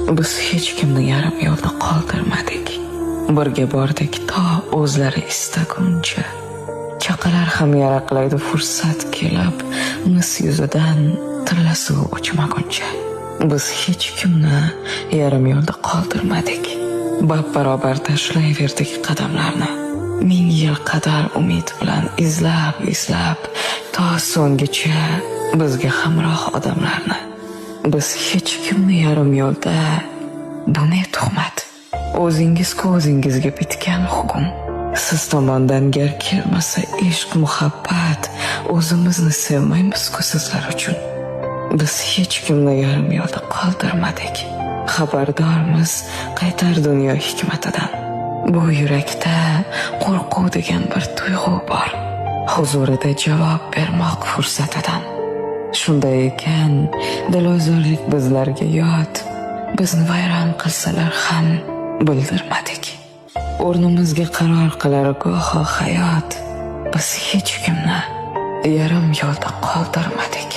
Biz hech kimni yarim yo'lda qoldirmadik. Birga bordik to o'zlari istaguncha. Chaqalar ham yaraqlaydi fursat kelib, mis yuzidan tilla suv o'chmaguncha. Biz hech kimni yarim yo'lda qoldirmadik. Bab-barobar tashlayverdik qadamlarni. 1000 yil qadar umid bilan izlab to so'nggacha bizga hamroh odamlarni. Biz hech kimni yarim yo'lda, bu ne tuhmat? O'zingiz ko'zingizga bitgan hukm. Siz tomondan gar kelmasa ishq, muhabbat, o'zimizni sevmaymiz-ku sizlar uchun. Biz hech kimni yarim yo'lda qoldirmadik. Xabardormiz qaytar dunyo hikmatidan. Bu yurakda qo'rquv degan bir tuyg'u bor. Huzurida javob bermoq fursatidan. Shunday ekan, dilozorlik bizlarga yot. Bizni vayron qilsalar ham bildirmadik. O'rnimizga qaror qilar go'ho hayot. Biz hech kimni yarim yo'lda qoldirmadik.